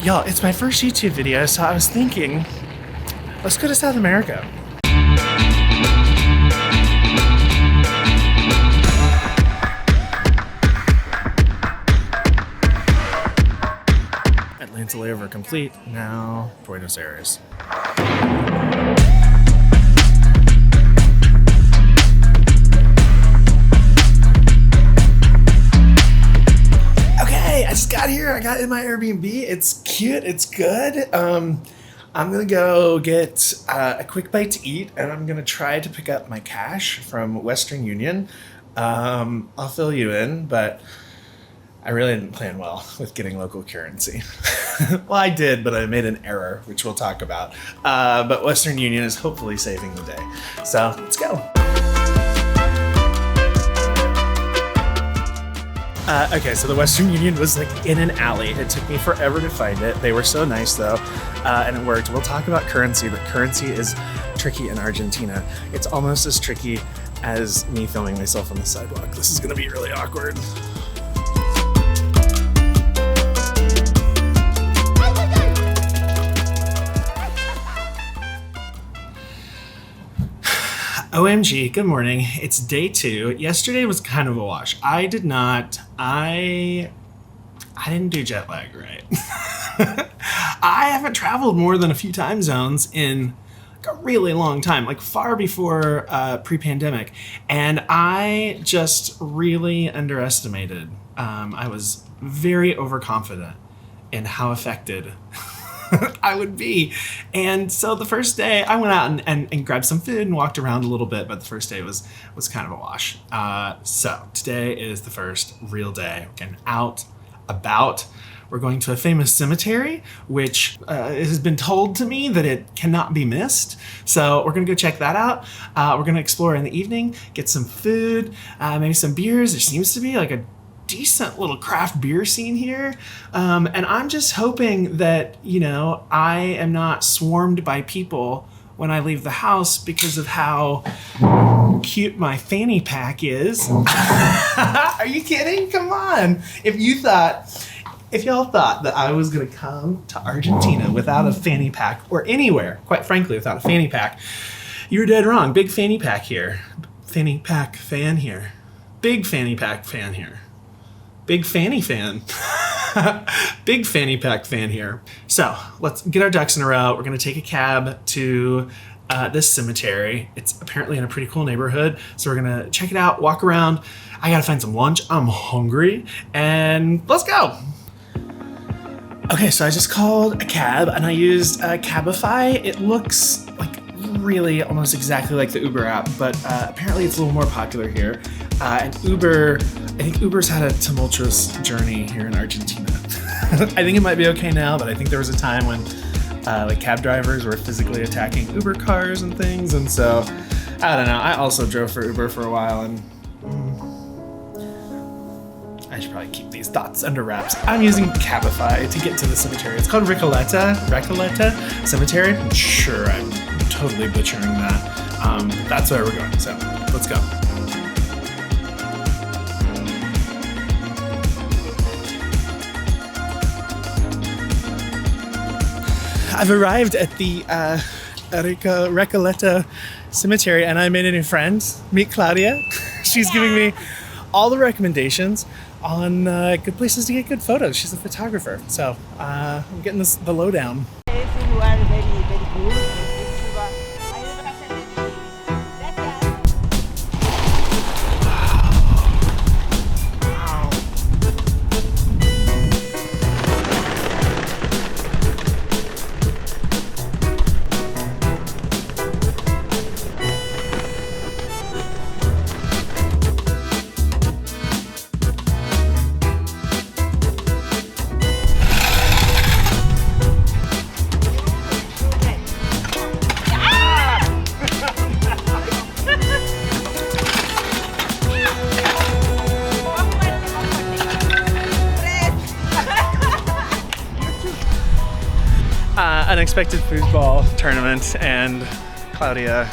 Y'all, it's my first YouTube video, so I was thinking, let's go to South America. Atlanta layover complete. Now, Buenos Aires. I just got here. I got in my Airbnb. It's cute. It's good. I'm gonna go get a quick bite to eat, and I'm gonna try to pick up my cash from Western Union. I'll fill you in, but I really didn't plan well with getting local currency. Well, I did, but I made an error, which we'll talk about. But Western Union is hopefully saving the day. So let's go. Okay, so the Western Union was like in an alley. It took me forever to find it. They were so nice though, and it worked. We'll talk about currency, but currency is tricky in Argentina. It's almost as tricky as me filming myself on the sidewalk. This is gonna be really awkward. OMG, good morning. It's day 2. Yesterday was kind of a wash. I didn't do jet lag right. I haven't traveled more than a few time zones in a really long time, like far before pre-pandemic. And I just really underestimated. I was very overconfident in how affected I would be. And so the first day I went out and grabbed some food and walked around a little bit, but the first day was kind of a wash. So today is the first real day. We're getting out, about. We're going to a famous cemetery, which has been told to me that it cannot be missed. So we're gonna go check that out. We're gonna explore in the evening, get some food, maybe some beers. There seems to be like a decent little craft beer scene here. And I'm just hoping that, you know, I am not swarmed by people when I leave the house because of how cute my fanny pack is. Are you kidding? Come on. If y'all thought that I was gonna come to Argentina without a fanny pack, or anywhere, quite frankly, without a fanny pack, you're dead wrong. Big fanny pack here. Fanny pack fan here. Big fanny pack fan here. Big fanny fan. Big fanny pack fan here. So let's get our ducks in a row. We're gonna take a cab to this cemetery. It's apparently in a pretty cool neighborhood. So we're gonna check it out, walk around. I gotta find some lunch. I'm hungry, and let's go. Okay, so I just called a cab and I used Cabify. It looks like really almost exactly like the Uber app, but apparently it's a little more popular here. And I think Uber's had a tumultuous journey here in Argentina. I think it might be okay now, but I think there was a time when like cab drivers were physically attacking Uber cars and things, and so I don't know. I also drove for Uber for a while, and I should probably keep these thoughts under wraps. I'm using Cabify to get to the cemetery. It's called Recoleta Cemetery. I'm sure I'm totally butchering that. That's where we're going, so let's go. I've arrived at the Recoleta Cemetery, and I made a new friend. Meet Claudia. She's giving me all the recommendations on good places to get good photos. She's a photographer, so I'm getting the lowdown. Unexpected foosball tournament, and Claudia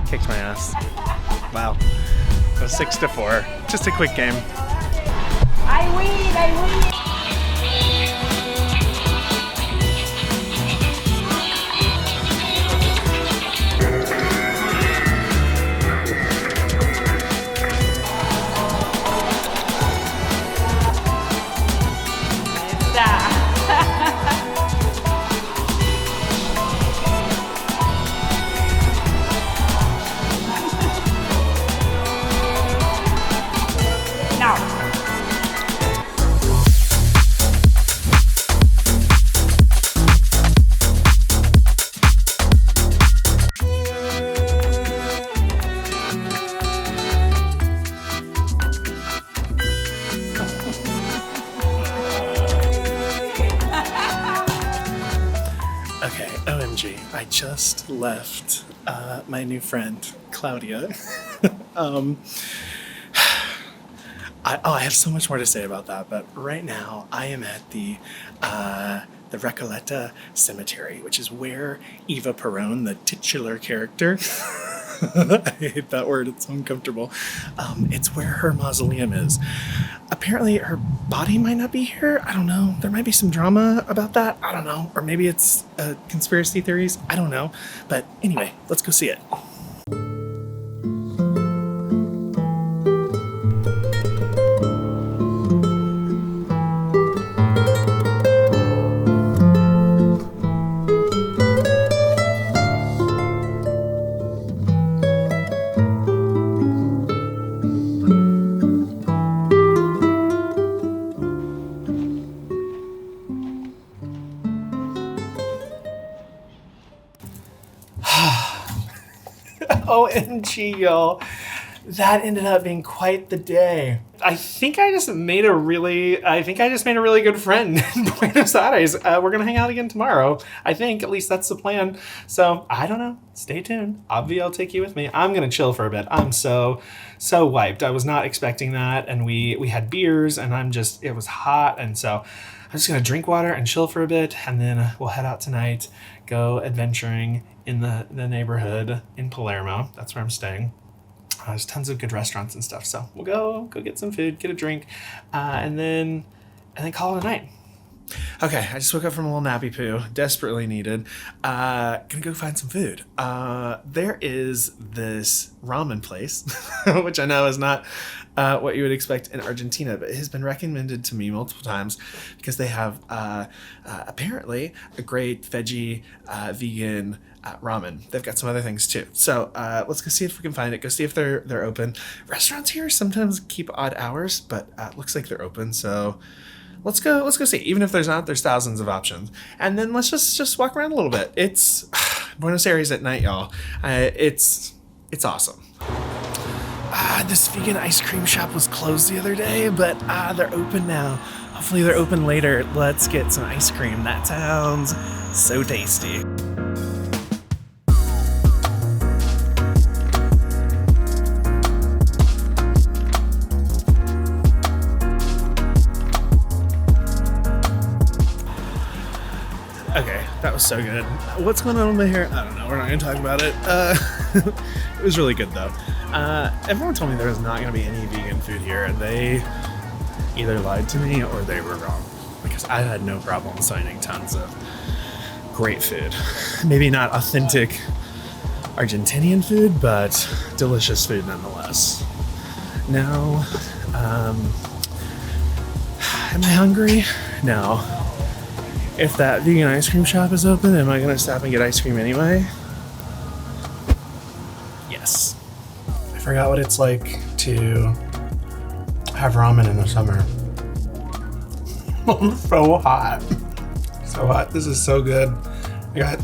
kicked my ass. Wow. It was 6-4. Just a quick game. I win! Okay, OMG, I just left my new friend, Claudia. I have so much more to say about that, but right now I am at the Recoleta cemetery, which is where Eva Perón, the titular character, I hate that word, it's so uncomfortable. It's where her mausoleum is. Apparently her body might not be here. I don't know. There might be some drama about that. I don't know. Or maybe it's conspiracy theories. I don't know. But anyway, let's go see it. OMG, y'all. That ended up being quite the day. I think I just made a really good friend in Buenos Aires. We're gonna hang out again tomorrow. I think, at least that's the plan. So I don't know. Stay tuned. Obvi, I'll take you with me. I'm gonna chill for a bit. I'm so wiped. I was not expecting that, and we had beers, and it was hot, and so I'm just gonna drink water and chill for a bit, and then we'll head out tonight, go adventuring in the neighborhood in Palermo. That's where I'm staying. There's tons of good restaurants and stuff, so we'll go get some food, get a drink, and then call it a night. Okay, I just woke up from a little nappy poo, desperately needed. Gonna go find some food. There is this ramen place, which I know is not what you would expect in Argentina, but it has been recommended to me multiple times because they have apparently a great veggie, vegan ramen. They've got some other things too. So let's go see if we can find it. Go see if they're open. Restaurants here sometimes keep odd hours, but looks like they're open. So let's go see. Even if there's not, there's thousands of options. And then let's just walk around a little bit. It's Buenos Aires at night, y'all. It's awesome. This vegan ice cream shop was closed the other day, but they're open now. Hopefully they're open later. Let's get some ice cream. That sounds so tasty. Okay, that was so good. What's going on over here? I don't know. We're not going to talk about it. It was really good, though. Everyone told me there was not going to be any vegan food here, and they either lied to me or they were wrong, because I had no problem finding tons of great food. Maybe not authentic Argentinian food, but delicious food nonetheless. Now, am I hungry? No. If that vegan ice cream shop is open, am I going to stop and get ice cream anyway? Yes. I forgot what it's like to have ramen in the summer. I'm so hot. So hot. This is so good. I got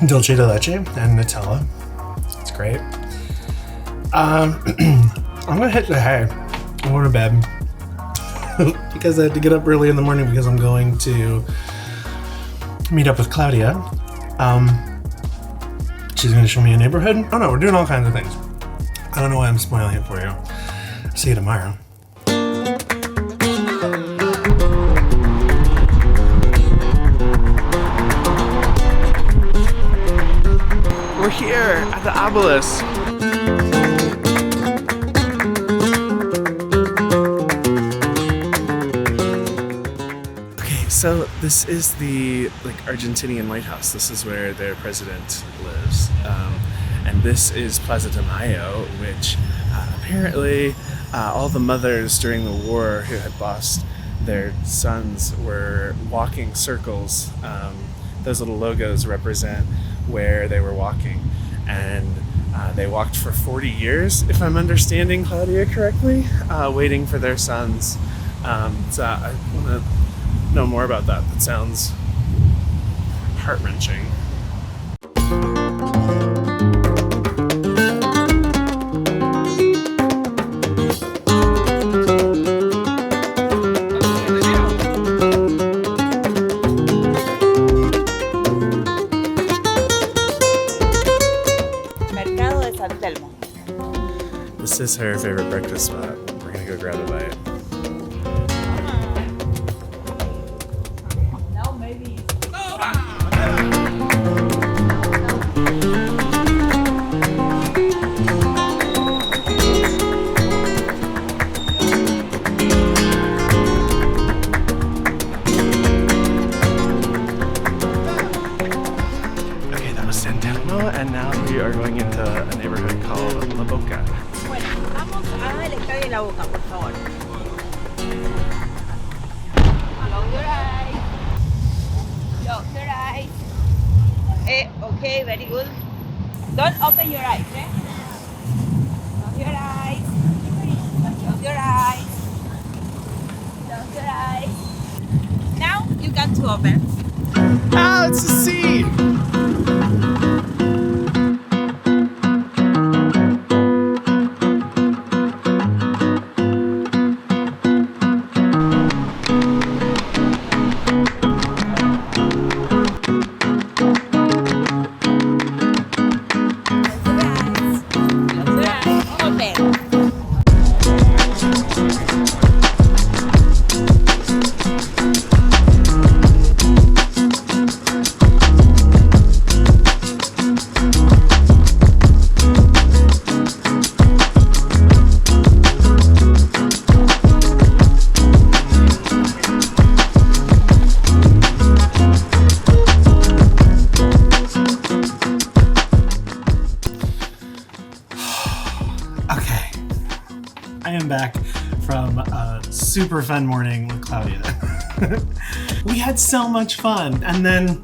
dulce de leche and Nutella. It's great. I'm going to hit the hay. I'm going to bed. Because I had to get up early in the morning because I'm going to meet up with Claudia. She's going to show me a neighborhood. Oh no, we're doing all kinds of things. I don't know why I'm spoiling it for you. See you tomorrow. We're here at the obelisk. So this is the Argentinian lighthouse. This is where their president lives, and this is Plaza de Mayo, which apparently all the mothers during the war who had lost their sons were walking circles. Those little logos represent where they were walking, and they walked for 40 years, if I'm understanding Claudia correctly, waiting for their sons. So I want to know more about that. That sounds heart-wrenching. is her favorite breakfast spot. We're gonna go grab a bite. No, maybe. Okay, that was Sant'Elmo, and now we are going into a neighborhood called La Boca. Bueno, vamos a la estadio de la Boca, por favor. Close your eyes. Close your eyes. Okay, very good. Don't open your eyes, eh? Close your eyes. Close your eyes. Close your eyes. Now you got to open. Ah, it's a sea! I am back from a super fun morning with Claudia. We had so much fun, and then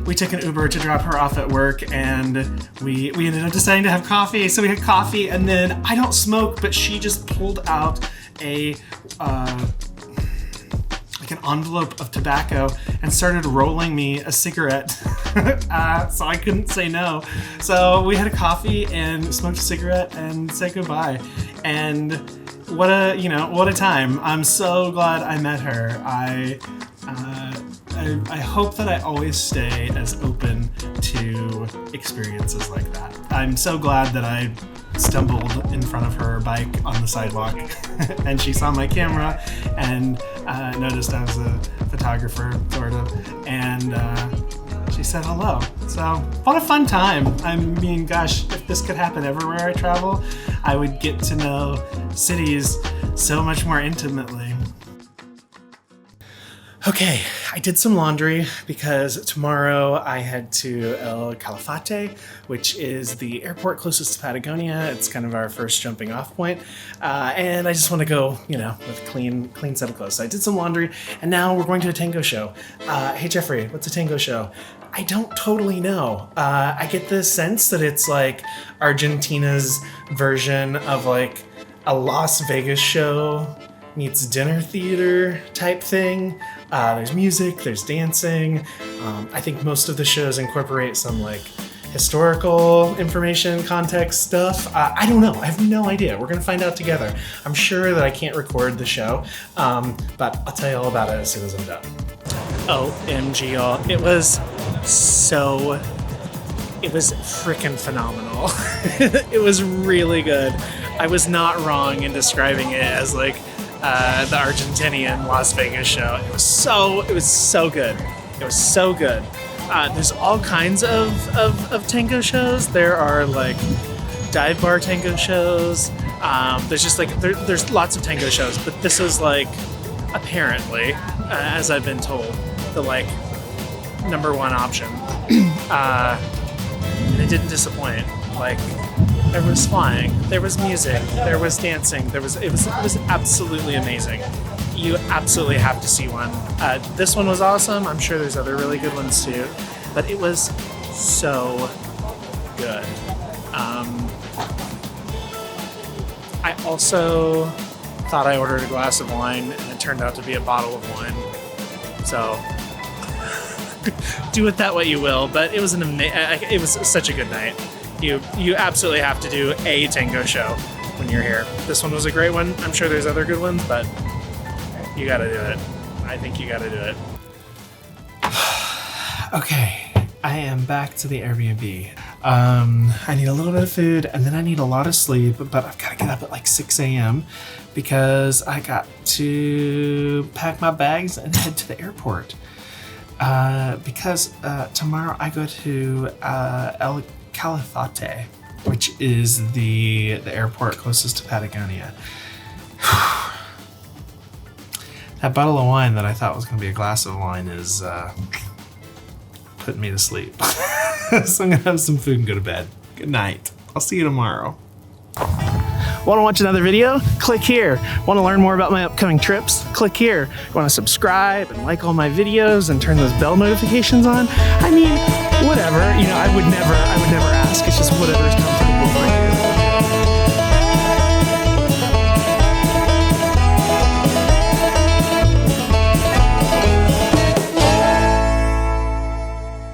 we took an Uber to drop her off at work, and we ended up deciding to have coffee. So we had coffee, and then I don't smoke, but she just pulled out a like an envelope of tobacco and started rolling me a cigarette. So I couldn't say no. So we had a coffee and smoked a cigarette and said goodbye. And what a time. I'm so glad I met her. I hope that I always stay as open to experiences like that. I'm so glad that I stumbled in front of her bike on the sidewalk and she saw my camera and noticed I was a photographer, sort of, and she said hello. So what a fun time. I mean, gosh, if this could happen everywhere I travel, I would get to know cities so much more intimately. Okay, I did some laundry because tomorrow I head to El Calafate, which is the airport closest to Patagonia. It's kind of our first jumping off point. And I just want to go, with a clean set of clothes. So I did some laundry, and now we're going to a tango show. Hey Jeffrey, what's a tango show? I don't totally know. I get the sense that it's like Argentina's version of like a Las Vegas show meets dinner theater type thing. There's music, there's dancing. I think most of the shows incorporate some like historical information, context stuff. I don't know, I have no idea. We're gonna find out together. I'm sure that I can't record the show, but I'll tell you all about it as soon as I'm done. OMG, y'all. It was freaking phenomenal. It was really good. I was not wrong in describing it as like the Argentinian Las Vegas show. It was so good. It was so good. There's all kinds of tango shows. There are like dive bar tango shows. There's just like there's lots of tango shows, but this was like apparently, as I've been told, the like number one option. And it didn't disappoint. Like, there was flying, there was music, there was dancing, it was absolutely amazing. You absolutely have to see one. This one was awesome. I'm sure there's other really good ones too, but it was so good. I also thought I ordered a glass of wine, and it turned out to be a bottle of wine. So do with that what you will, but it was it was such a good night. You absolutely have to do a tango show when you're here. This one was a great one. I'm sure there's other good ones, but you gotta do it. I think you gotta do it. Okay, I am back to the Airbnb. I need a little bit of food, and then I need a lot of sleep, but I've got to get up at like 6 a.m. because I got to pack my bags and head to the airport. Because tomorrow I go to El Calafate, which is the airport closest to Patagonia. That bottle of wine that I thought was going to be a glass of wine is putting me to sleep. So I'm going to have some food and go to bed. Good night. I'll see you tomorrow. Want to watch another video? Click here. Want to learn more about my upcoming trips? Click here. Want to subscribe and like all my videos and turn those bell notifications on? I mean, whatever. You know, I would never ask